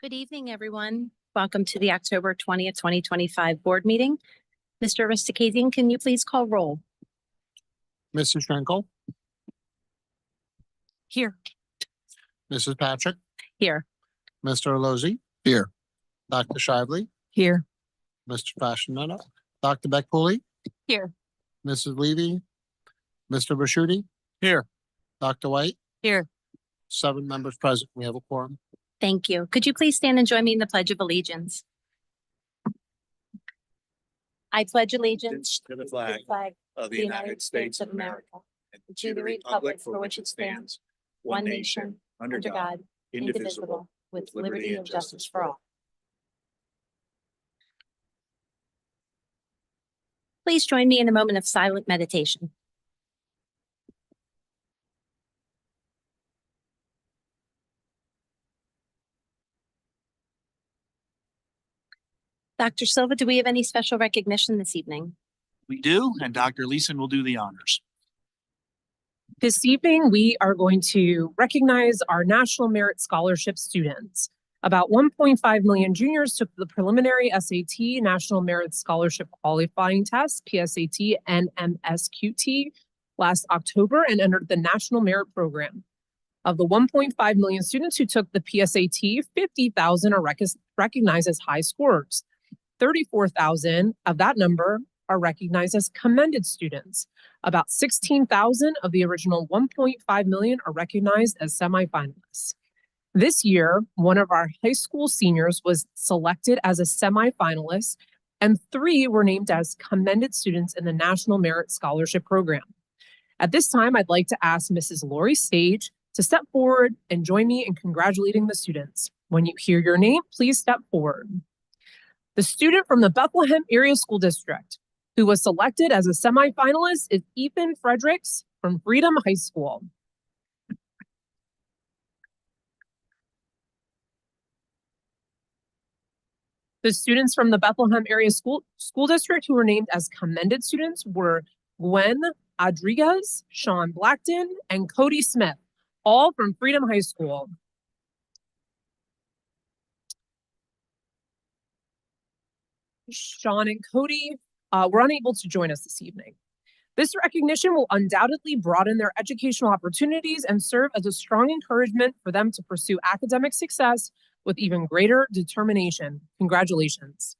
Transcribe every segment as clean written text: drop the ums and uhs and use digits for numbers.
Good evening, everyone. Welcome to the October 20th, 2025 board meeting. Mr. Aristocadian, can you please call roll? Mrs. Schenkel, Here. Mrs. Patrick, Here. Mr. Alozzi. Here. Dr. Shively, Here. Mr. Fashionetta, Dr. Beck-Pooley, Here. Mrs. Levy, Mr. Bashuti. Here. Dr. White. Here. 7 members present. We have a quorum. Thank you. Could you please stand and join me in the Pledge of Allegiance? I pledge allegiance To the to flag the flag of the United States of America and to the republic for which it stands, one nation, under God, indivisible, with liberty and justice for all. Please join me in a moment of silent meditation. Dr. Silva, do we have any special recognition this evening? We do, and Dr. Leeson will do the honors. This evening, we are going to recognize our National Merit Scholarship students. About 1.5 million juniors took the preliminary SAT National Merit Scholarship Qualifying Test, PSAT and MSQT, last October and entered the National Merit Program. Of the 1.5 million students who took the PSAT, 50,000 are recognized as high scorers. 34,000 of that number are recognized as commended students. About 16,000 of the original 1.5 million are recognized as semifinalists. This year, one of our high school seniors was selected as a semifinalist, and 3 were named as commended students in the National Merit Scholarship Program. At this time, I'd like to ask Mrs. Lori Sage to step forward and join me in congratulating the students. When you hear your name, please step forward. The student from the Bethlehem Area School District who was selected as a semifinalist is Ethan Fredericks from Freedom High School. The students from the Bethlehem Area School District who were named as commended students were Gwen Rodriguez, Sean Blackton, and Cody Smith, all from Freedom High School. Sean and Cody were unable to join us this evening. This recognition will undoubtedly broaden their educational opportunities and serve as a strong encouragement for them to pursue academic success with even greater determination. Congratulations.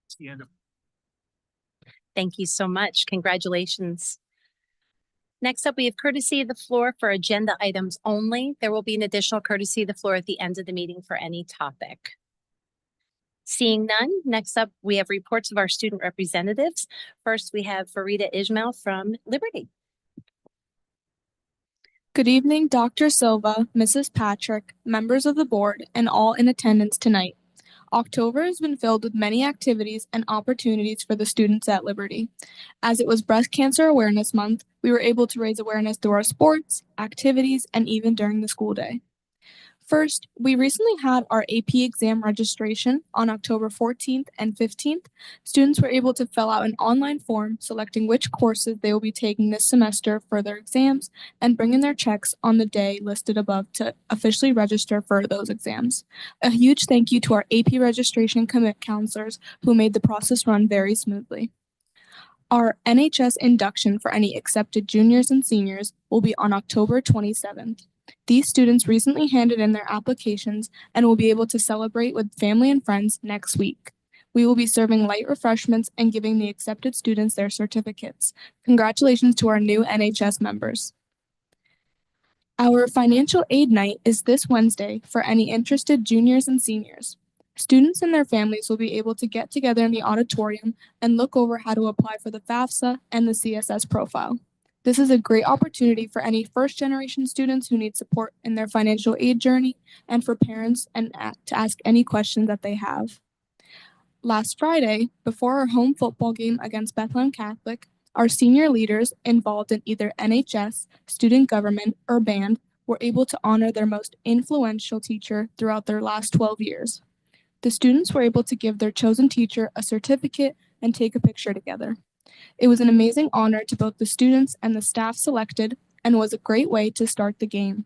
It's the end of. Thank you so much. Congratulations. Next up, we have courtesy of the floor for agenda items only. There will be an additional courtesy of the floor at the end of the meeting for any topic. Seeing none, next up, we have reports of our student representatives. First, we have Farida Ismail from Liberty. Good evening, Dr. Silva, Mrs. Patrick, members of the board, and all in attendance tonight. October has been filled with many activities and opportunities for the students at Liberty. As it was Breast Cancer Awareness Month, we were able to raise awareness through our sports, activities, and even during the school day. First, we recently had our AP exam registration on October 14th and 15th. Students were able to fill out an online form selecting which courses they will be taking this semester for their exams and bring in their checks on the day listed above to officially register for those exams. A huge thank you to our AP registration commit counselors who made the process run very smoothly. Our NHS induction for any accepted juniors and seniors will be on October 27th. These students recently handed in their applications and will be able to celebrate with family and friends next week. We will be serving light refreshments and giving the accepted students their certificates. Congratulations to our new NHS members. Our financial aid night is this Wednesday for any interested juniors and seniors. Students and their families will be able to get together in the auditorium and look over how to apply for the FAFSA and the CSS profile. This is a great opportunity for any first-generation students who need support in their financial aid journey and for parents to ask any questions that they have. Last Friday, before our home football game against Bethlehem Catholic, our senior leaders involved in either NHS, student government, or band were able to honor their most influential teacher throughout their last 12 years. The students were able to give their chosen teacher a certificate and take a picture together. It was an amazing honor to both the students and the staff selected and was a great way to start the game.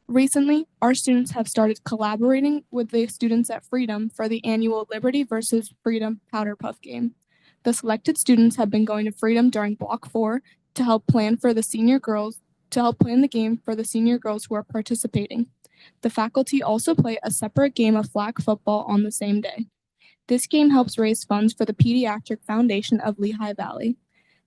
Recently, our students have started collaborating with the students at Freedom for the annual Liberty versus Freedom Powder Puff game. The selected students have been going to Freedom during Block 4 to help plan the game for the senior girls who are participating. The faculty also play a separate game of flag football on the same day. This game helps raise funds for the Pediatric Foundation of Lehigh Valley.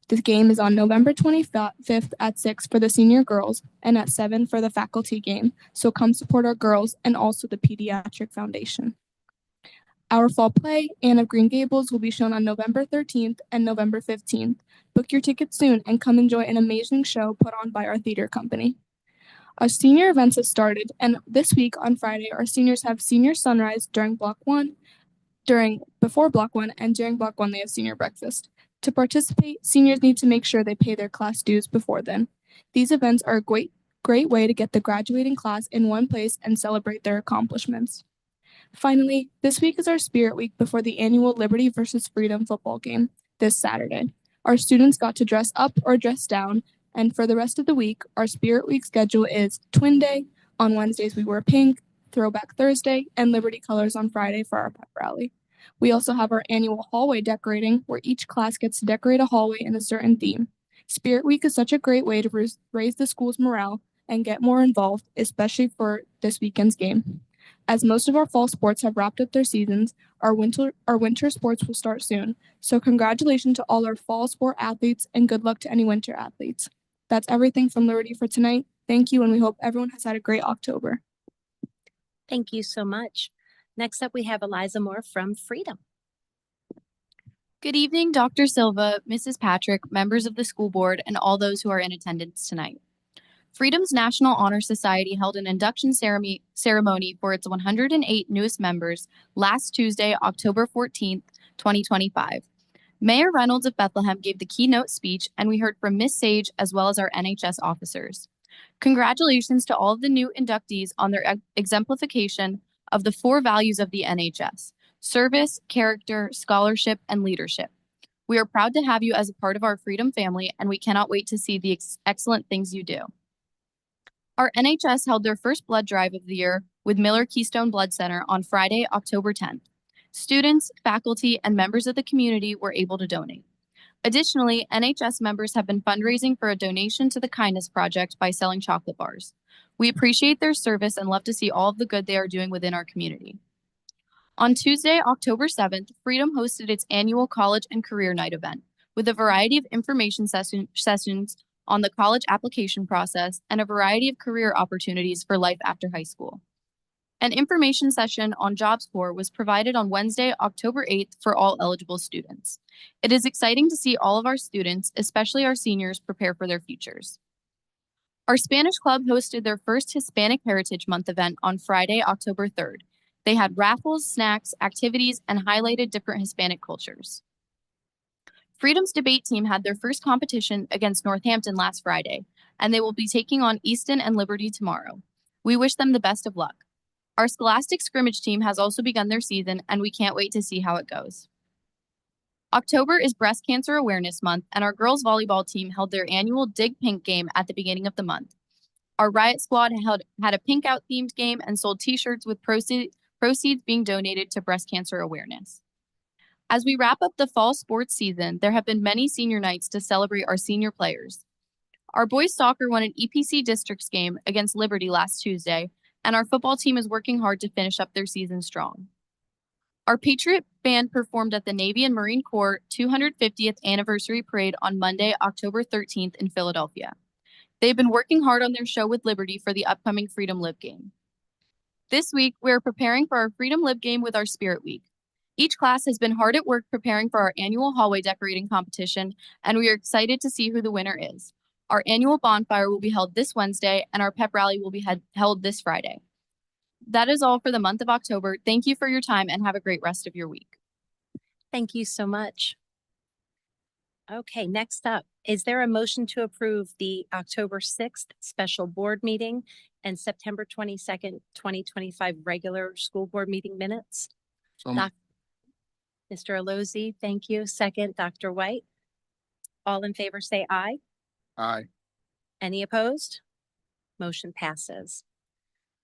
This game is on November 25th at 6 for the senior girls and at 7 for the faculty game, so come support our girls and also the Pediatric Foundation. Our fall play, Anne of Green Gables, will be shown on November 13th and November 15th. Book your tickets soon and come enjoy an amazing show put on by our theater company. Our senior events have started, and this week on Friday, our seniors have senior sunrise during Block 1, before Block 1, and during Block 1 they have senior breakfast. To participate, seniors need to make sure they pay their class dues before then. These events are a great way to get the graduating class in one place and celebrate their accomplishments. Finally, this week is our Spirit Week before the annual Liberty versus Freedom football game this Saturday. Our students got to dress up or dress down, and for the rest of the week, our Spirit Week schedule is Twin Day. On Wednesdays, we wear pink, Throwback Thursday, and Liberty colors on Friday for our pep rally. We also have our annual hallway decorating, where each class gets to decorate a hallway in a certain theme. Spirit Week is such a great way to raise the school's morale and get more involved, especially for this weekend's game. As most of our fall sports have wrapped up their seasons, our winter sports will start soon. So congratulations to all our fall sport athletes and good luck to any winter athletes. That's everything from Liberty for tonight. Thank you, and we hope everyone has had a great October. Thank you so much. Next up, we have Eliza Moore from Freedom. Good evening, Dr. Silva, Mrs. Patrick, members of the school board, and all those who are in attendance tonight. Freedom's National Honor Society held an induction ceremony for its 108 newest members last Tuesday, October 14th, 2025. Mayor Reynolds of Bethlehem gave the keynote speech, and we heard from Miss Sage as well as our NHS officers. Congratulations to all of the new inductees on their exemplification of the 4 values of the NHS: service, character, scholarship, and leadership. We are proud to have you as a part of our Freedom family, and we cannot wait to see the excellent things you do. Our NHS held their first blood drive of the year with Miller Keystone Blood Center on Friday, October 10th. Students, faculty, and members of the community were able to donate. Additionally, NHS members have been fundraising for a donation to the Kindness Project by selling chocolate bars. We appreciate their service and love to see all of the good they are doing within our community. On Tuesday, October 7th, Freedom hosted its annual College and Career Night event with a variety of information sessions on the college application process and a variety of career opportunities for life after high school. An information session on Jobs Corps was provided on Wednesday, October 8th for all eligible students. It is exciting to see all of our students, especially our seniors, prepare for their futures. Our Spanish Club hosted their first Hispanic Heritage Month event on Friday, October 3rd. They had raffles, snacks, activities, and highlighted different Hispanic cultures. Freedom's debate team had their first competition against Northampton last Friday, and they will be taking on Easton and Liberty tomorrow. We wish them the best of luck. Our Scholastic scrimmage team has also begun their season, and we can't wait to see how it goes. October is Breast Cancer Awareness Month, and our girls volleyball team held their annual Dig Pink game at the beginning of the month. Our Riot Squad had a pink out themed game and sold t-shirts with proceeds being donated to breast cancer awareness. As we wrap up the fall sports season, there have been many senior nights to celebrate our senior players. Our boys soccer won an EPC districts game against Liberty last Tuesday, and our football team is working hard to finish up their season strong. Our Patriot Band performed at the Navy and Marine Corps 250th Anniversary Parade on Monday, October 13th in Philadelphia. They've been working hard on their show with Liberty for the upcoming Freedom Lib game. This week, we are preparing for our Freedom Lib game with our Spirit Week. Each class has been hard at work preparing for our annual hallway decorating competition, and we are excited to see who the winner is. Our annual bonfire will be held this Wednesday, and our pep rally will be held this Friday. That is all for the month of October. Thank you for your time and have a great rest of your week. Thank you so much. Okay, next up, is there a motion to approve the October 6th special board meeting and September 22nd, 2025 regular school board meeting minutes? So Doc- Mr. Allozy, thank you. Second, Dr. White. All in favor say aye. aye. Any opposed? Motion passes.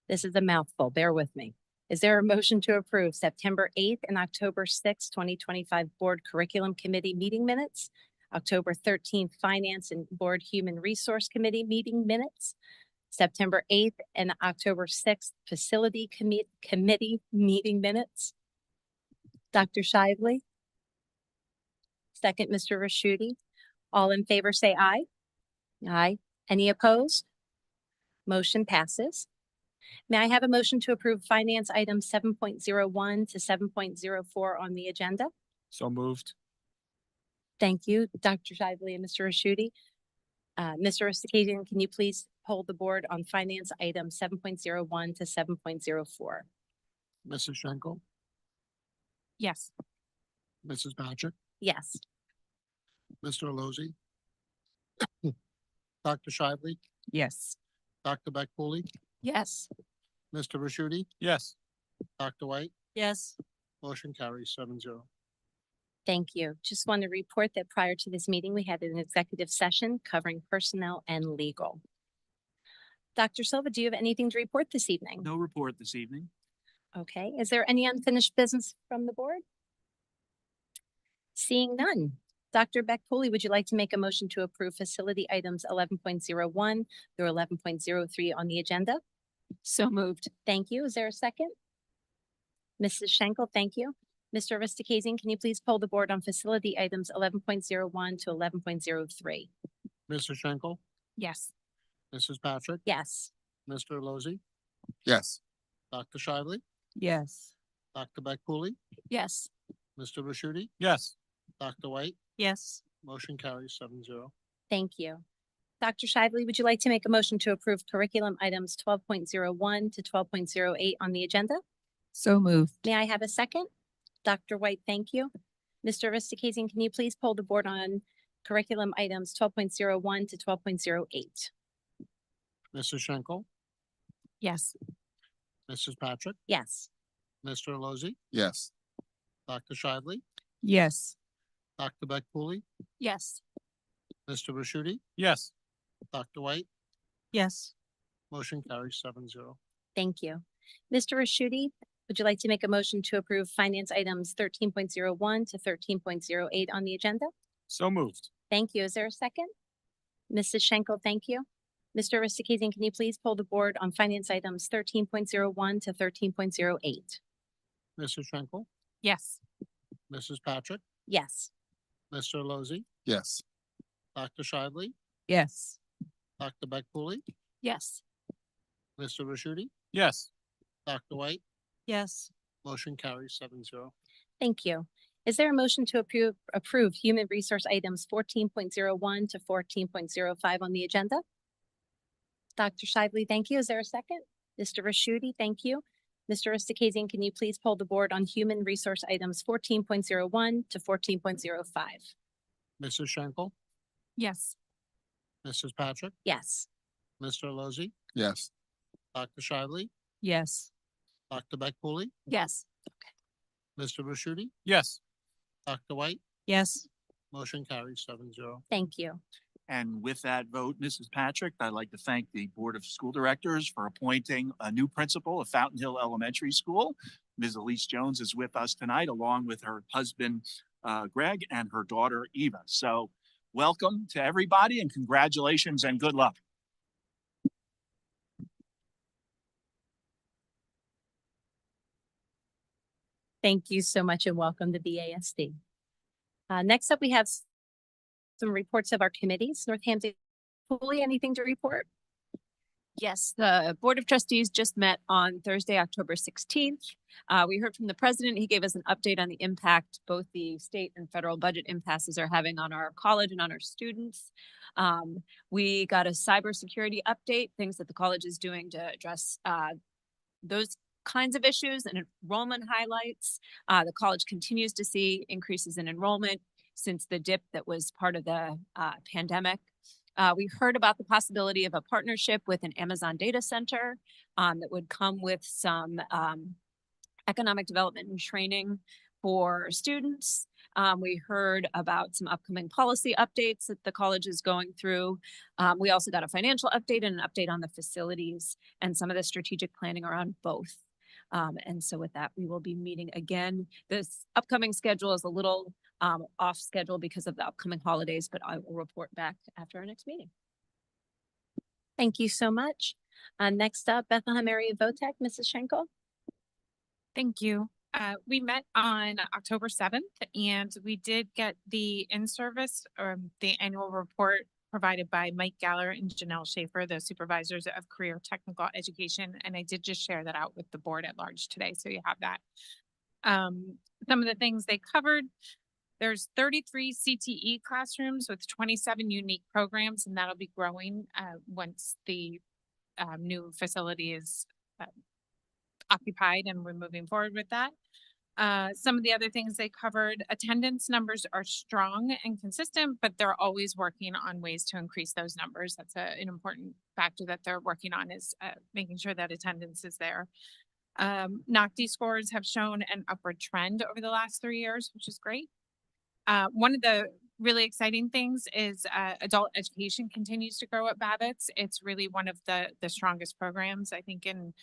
This is a mouthful, bear with me. Is there a motion to approve September 8th and October 6th, 2025 Board Curriculum Committee meeting minutes, October 13th Finance and Board Human Resource Committee meeting minutes, September 8th and October 6th Facility Committee meeting minutes? Dr. Shively? Second, Mr. Raschuti. All in favor say aye. Aye. Any opposed? Motion passes. May I have a motion to approve finance items 7.01 to 7.04 on the agenda? So moved. Thank you, Dr. Shively and Mr. Raschuti. Mr. Ristakazian, can you please poll the board on finance items 7.01 to 7.04? Mrs. Schenkel, Yes. Mrs. Patrick, Yes. Mr. Allozy, Dr. Shively, Yes. Dr. Beck Cooley, Yes. Mr. Raschuti, Yes. Dr. White, Yes. motion carries 7-0. Thank you. Just want to report that prior to this meeting, we had an executive session covering personnel and legal. Dr. Silva, do you have anything to report this evening? No report this evening. Okay. Is there any unfinished business from the board? Seeing none. Dr. Beck Cooley, would you like to make a motion to approve facility items 11.01 through 11.03 on the agenda? So moved. Thank you. Is there a second? Mrs. Schenkel, thank you. Mr. Ristakazian, can you please poll the board on facility items 11.01 to 11.03? Mrs. Schenkel, Yes. Mrs. Patrick, Yes. Mr. Allozy, Yes. Dr. Shively, Yes. Dr. Beck Cooley, Yes. Mr. Raschuti, Yes. Dr. White, Yes. motion carries 7-0. Thank you. Dr. Shively, would you like to make a motion to approve curriculum items 12.01 to 12.08 on the agenda? So moved. May I have a second? Dr. White, thank you. Mr. Ristakazian, can you please poll the board on curriculum items 12.01 to 12.08? Mrs. Schenkel, Yes. Mrs. Patrick, Yes. Mr. Allozy, Yes. Dr. Shively, Yes. Dr. Beck Cooley, Yes. Mr. Raschuti, Yes. Dr. White, Yes. motion carries 7-0. Thank you. Mr. Raschuti, would you like to make a motion to approve finance items 13.01 to 13.08 on the agenda? So moved. Thank you. Is there a second? Mrs. Schenkel, thank you. Mr. Ristakazian, can you please poll the board on finance items 13.01 to 13.08? Mrs. Schenkel, Yes. Mrs. Patrick, Yes. Mr. Allozy, Yes. Dr. Shively, Yes. Dr. Beck Cooley, Yes. Mr. Raschuti, Yes. Dr. White, Yes. motion carries 7-0. Thank you. Is there a motion to approve human resource items 14.01 to 14.05 on the agenda? Dr. Shively, thank you. Is there a second? Mr. Raschuti, thank you. Mr. Ristakazian, can you please poll the board on human resource items 14.01 to 14.05? Mrs. Schenkel, Yes. Mrs. Patrick, Yes. Mr. Allozy, Yes. Dr. Shively, Yes. Dr. Beck Cooley, Yes. Mr. Raschuti, Yes. Dr. White, Yes. motion carries 7-0. Thank you. And with that vote, Mrs. Patrick, I'd like to thank the Board of School Directors for appointing a new principal of Fountain Hill Elementary School. Ms. Elise Jones is with us tonight, along with her husband, Greg, and her daughter, Eva. So welcome to everybody and congratulations and good luck. Thank you so much and welcome to BASD. Next up, we have some reports of our committees. Northampton, Foley, anything to report? Yes, the Board of Trustees just met on Thursday, October 16th. We heard from the president. He gave us an update on the impact both the state and federal budget impasses are having on our college and on our students. We got a cybersecurity update, things that the college is doing to address those kinds of issues, and enrollment highlights. The college continues to see increases in enrollment since the dip that was part of the pandemic. We heard about the possibility of a partnership with an Amazon data center that would come with some economic development and training for students. We heard about some upcoming policy updates that the college is going through. We also got a financial update and an update on the facilities and some of the strategic planning around both. And so with that, we will be meeting again. This upcoming schedule is a little off schedule because of the upcoming holidays, but I will report back after our next meeting. Thank you so much. Next up, Bethlehem Area VOTEC, Mrs. Schenkel. Thank you. We met on October 7th and we did get the in-service the annual report provided by Mike Galler and Janelle Schaefer, the supervisors of career technical education. And I did just share that out with the board at large today. So you have that. Some of the things they covered, there's 33 CTE classrooms with 27 unique programs, and that'll be growing once the new facility is occupied, and we're moving forward with that. Some of the other things they covered, attendance numbers are strong and consistent, but they're always working on ways to increase those numbers. That's an important factor that they're working on, is making sure that attendance is there. NOCD scores have shown an upward trend over the last 3 years, which is great. One of the really exciting things is adult education continues to grow at Babbitt's. It's really one of the strongest programs. I think in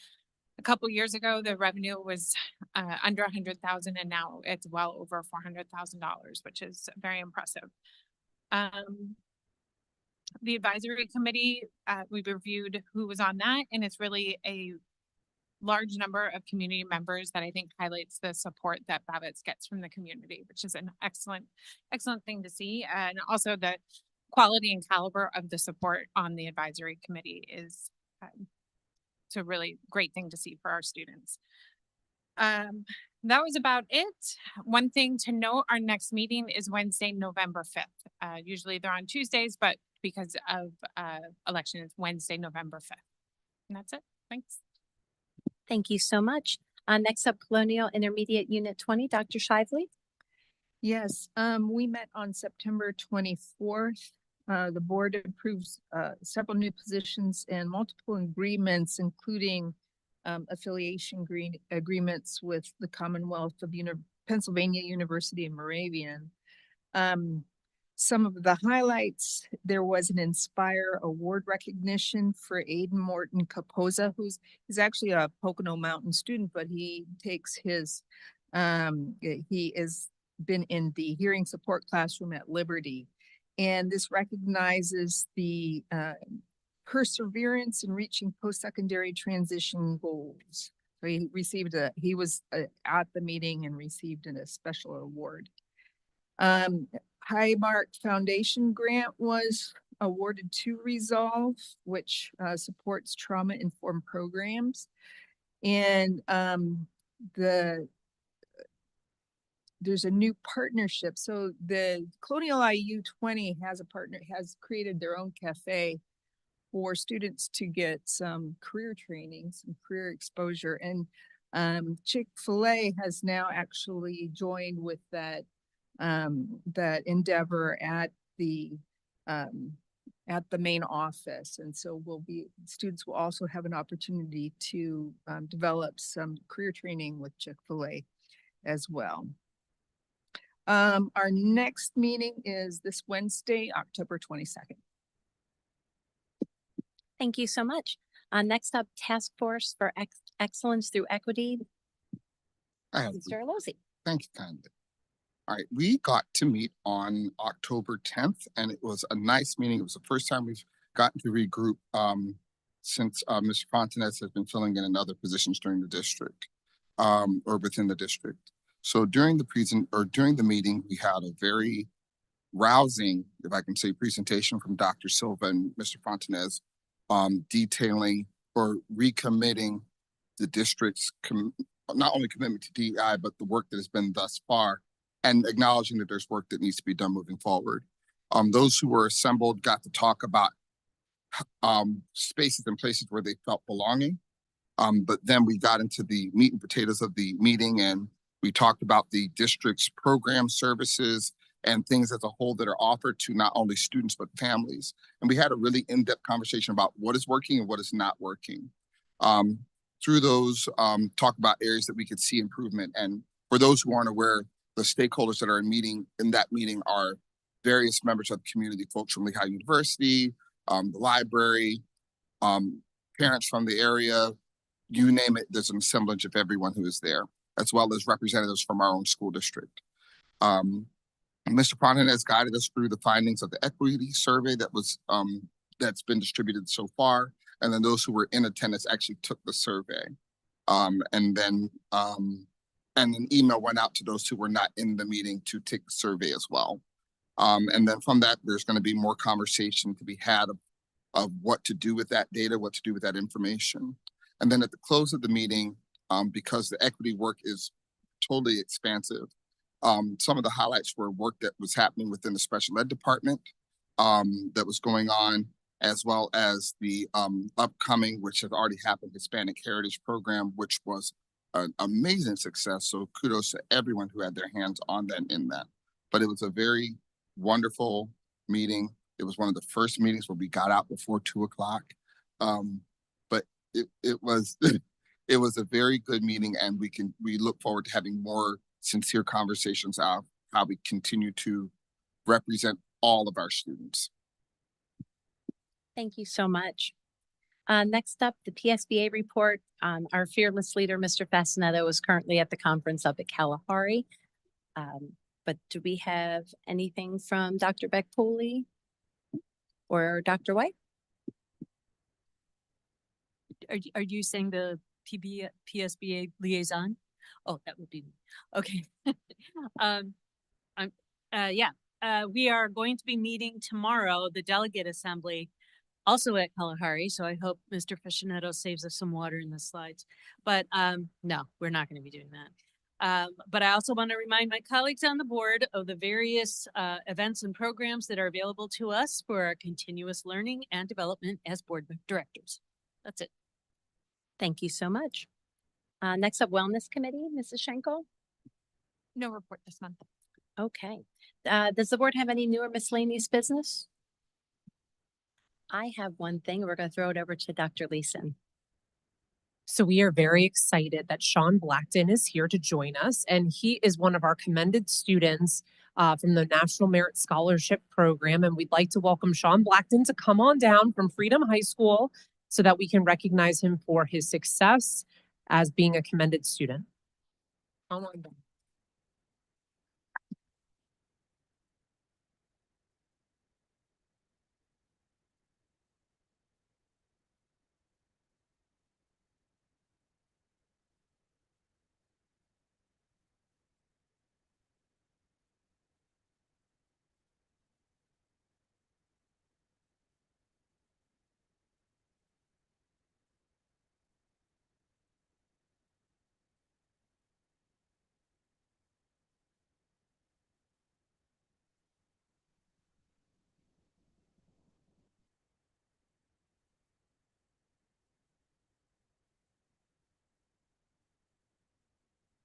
a couple of years ago, the revenue was under 100,000, and now it's well over $400,000, which is very impressive. The advisory committee, we reviewed who was on that, and it's really a large number of community members that I think highlights the support that Babbitt's gets from the community, which is an excellent thing to see. And also the quality and caliber of the support on the advisory committee is it's a really great thing to see for our students. That was about it. One thing to note, our next meeting is Wednesday, November 5th. Usually they're on Tuesdays, but because of election, it's Wednesday, November 5th. And that's it. Thanks. Thank you so much. Next up, Colonial Intermediate Unit 20, Dr. Shively. Yes, we met on September 24th. The board approves several new positions and multiple agreements, including affiliation agreements with the Commonwealth of Pennsylvania University in Moravian. Some of the highlights, there was an Inspire Award recognition for Aiden Morton Capoza, who's actually a Pocono Mountain student, but he takes his, he has been in the hearing support classroom at Liberty. And this recognizes the perseverance in reaching post-secondary transition goals. So he was at the meeting and received a special award. Highmark Foundation grant was awarded to Resolve, which supports trauma-informed programs. And there's a new partnership. So the Colonial IU 20 has created their own cafe for students to get some career training, some career exposure. And Chick-fil-A has now actually joined with that endeavor at the main office. And so students will also have an opportunity to develop some career training with Chick-fil-A as well. Our next meeting is this Wednesday, October 22nd. Thank you so much. Next up, Task Force for Excellence Through Equity. Mr. Alozzi. Thank you kindly. All right, we got to meet on October 10th, and it was a nice meeting. It was the first time we've gotten to regroup since Mr. Fontanez has been filling in other positions during the district or within the district. So during the meeting, we had a very rousing, if I can say, presentation from Dr. Silva and Mr. Fontanez, detailing or recommitting the district's not only commitment to DEI, but the work that has been thus far, and acknowledging that there's work that needs to be done moving forward. Those who were assembled got to talk about spaces and places where they felt belonging. But then we got into the meat and potatoes of the meeting, and we talked about the district's program services and things as a whole that are offered to not only students, but families. And we had a really in-depth conversation about what is working and what is not working. Through those, talk about areas that we could see improvement. And for those who aren't aware, the stakeholders that are in that meeting are various members of the community, folks from Lehigh University, the library, parents from the area, you name it, there's an assemblage of everyone who is there, as well as representatives from our own school district. Mr. Fontanez guided us through the findings of the equity survey that was that's been distributed so far, and then those who were in attendance actually took the survey, and then an email went out to those who were not in the meeting to take the survey as well. And then from that, there's going to be more conversation to be had of what to do with that data, what to do with that information. And then at the close of the meeting, because the equity work is totally expansive, some of the highlights were work that was happening within the special ed department that was going on, as well as the upcoming, which has already happened, Hispanic Heritage Program, which was an amazing success. So kudos to everyone who had their hands on that in that. But it was a very wonderful meeting. It was one of the first meetings where we got out before 2 o'clock. But it was it was a very good meeting, and we look forward to having more sincere conversations of how we continue to represent all of our students. Thank you so much. Next up, the PSBA report. Our fearless leader, Mr. Fascinetto, is currently at the conference up at Kalahari. But do we have anything from Dr. Beck-Pooley or Dr. White? Are you saying the PSBA liaison? Oh, that would be me. Okay. We are going to be meeting tomorrow, the delegate assembly, also at Kalahari. So I hope Mr. Fascinetto saves us some water in the slides. But no, we're not going to be doing that. But I also want to remind my colleagues on the board of the various events and programs that are available to us for our continuous learning and development as board directors. That's it. Thank you so much. Next up, Wellness Committee, Mrs. Schenkel. No report this month. Okay. Does the board have any new or miscellaneous business? I have one thing. We're going to throw it over to Dr. Leeson. So we are very excited that Sean Blackton is here to join us, and he is one of our commended students from the National Merit Scholarship Program. And we'd like to welcome Sean Blackton to come on down from Freedom High School so that we can recognize him for his success as being a commended student. Come on down.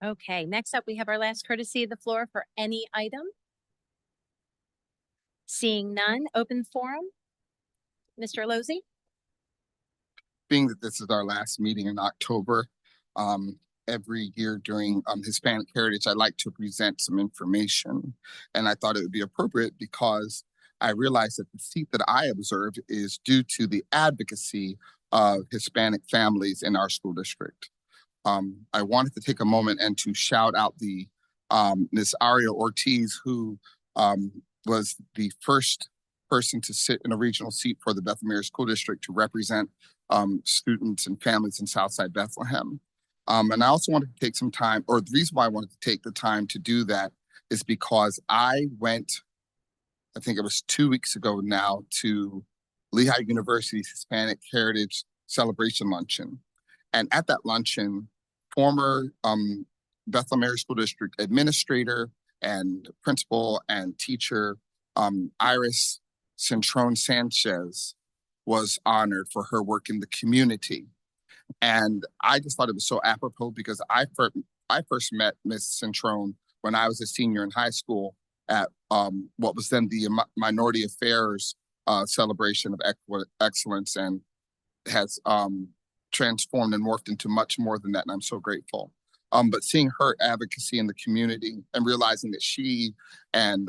Okay, next up, we have our last courtesy of the floor for any item. Seeing none, open forum. Mr. Lozzi? Being that this is our last meeting in October, every year during Hispanic Heritage, I like to present some information. And I thought it would be appropriate because I realized that the seat that I observed is due to the advocacy of Hispanic families in our school district. I wanted to take a moment and to shout out the Ms. Aria Ortiz, who was the first person to sit in a regional seat for the Bethlehem School District to represent students and families in Southside Bethlehem. And I also wanted to take some time, or the reason why I wanted to take the time to do that is because I went, I think it was 2 weeks ago now, to Lehigh University's Hispanic Heritage Celebration Luncheon. And at that luncheon, former Bethlehem Area School District administrator and principal and teacher Iris Centron Sanchez was honored for her work in the community. And I just thought it was so apropos because I first met Miss Centron when I was a senior in high school at what was then the Minority Affairs celebration of excellence, and has transformed and morphed into much more than that, and I'm so grateful. But seeing her advocacy in the community and realizing that she and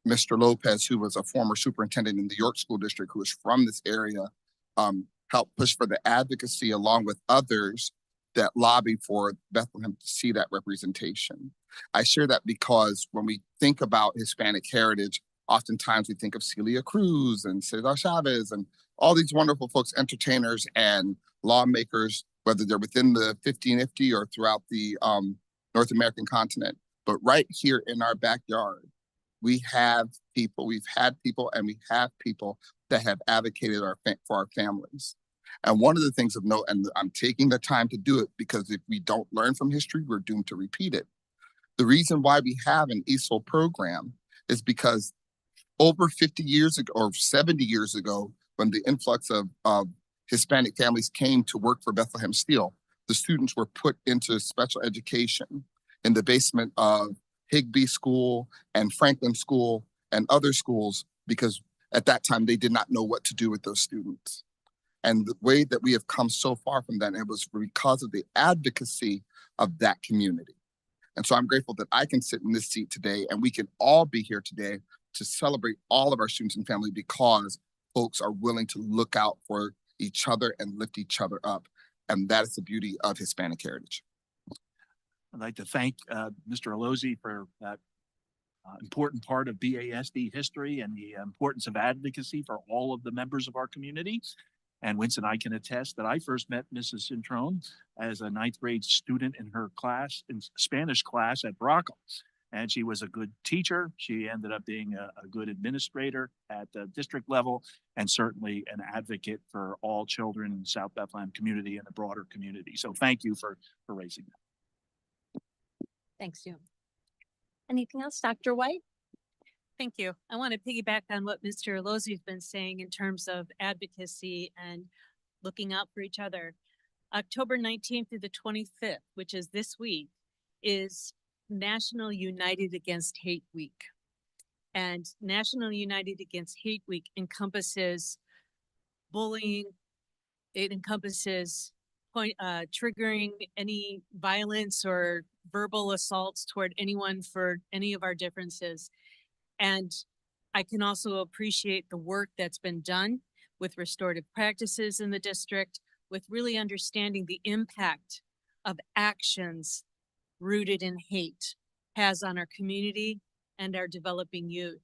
Mr. Lopez, who was a former superintendent in the York School District, who was from this area, helped push for the advocacy along with others that lobby for Bethlehem to see that representation. I share that because when we think about Hispanic heritage, oftentimes we think of Celia Cruz and Cesar Chavez and all these wonderful folks, entertainers and lawmakers, whether they're within the 1550 or throughout the North American continent. But right here in our backyard, we have people, we've had people, and we have people that have advocated for our families. And one of the things of note, and I'm taking the time to do it because if we don't learn from history, we're doomed to repeat it. The reason why we have an ESOL program is because over 50 years ago or 70 years ago, when the influx of Hispanic families came to work for Bethlehem Steel, the students were put into special education in the basement of Higbee School and Franklin School and other schools, because at that time they did not know what to do with those students. And the way that we have come so far from that, it was because of the advocacy of that community. And so I'm grateful that I can sit in this seat today and we can all be here today to celebrate all of our students and family because folks are willing to look out for each other and lift each other up. And that is the beauty of Hispanic heritage. I'd like to thank Mr. Alozzi for that important part of BASD history and the importance of advocacy for all of the members of our community. And Winston, I can attest that I first met Mrs. Centron as a 9th grade student in her class, in Spanish class at Brockle. And she was a good teacher. She ended up being a good administrator at the district level, and certainly an advocate for all children in the South Bethlehem community and the broader community. So thank you for raising that. Thanks, June. Anything else, Dr. White? Thank you. I want to piggyback on what Mr. Alozzi has been saying in terms of advocacy and looking out for each other. October 19th through the 25th, which is this week, is National United Against Hate Week. And National United Against Hate Week encompasses bullying. It encompasses triggering any violence or verbal assaults toward anyone for any of our differences. And I can also appreciate the work that's been done with restorative practices in the district, with really understanding the impact of actions rooted in hate has on our community and our developing youth.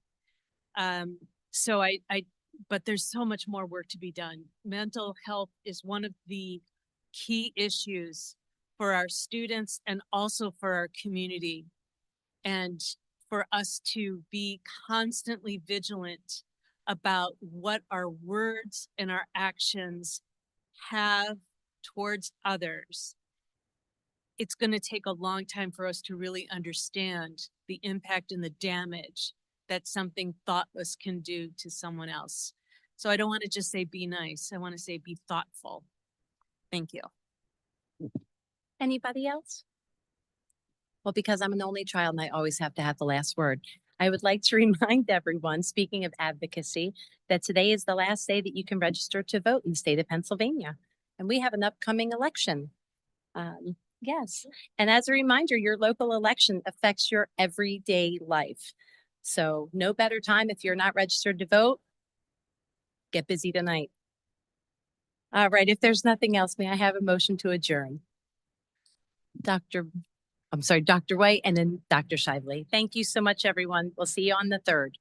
But there's so much more work to be done. Mental health is one of the key issues for our students and also for our community. And for us to be constantly vigilant about what our words and our actions have towards others. It's going to take a long time for us to really understand the impact and the damage that something thoughtless can do to someone else. So I don't want to just say be nice. I want to say be thoughtful. Thank you. Anybody else? Well, because I'm an only child and I always have to have the last word, I would like to remind everyone, speaking of advocacy, that today is the last day that you can register to vote in the state of Pennsylvania. And we have an upcoming election. Yes. And as a reminder, your local election affects your everyday life. So no better time if you're not registered to vote, get busy tonight. All right. If there's nothing else, may I have a motion to adjourn? Dr. White and then Dr. Shively. Thank you so much, everyone. We'll see you on the 3rd.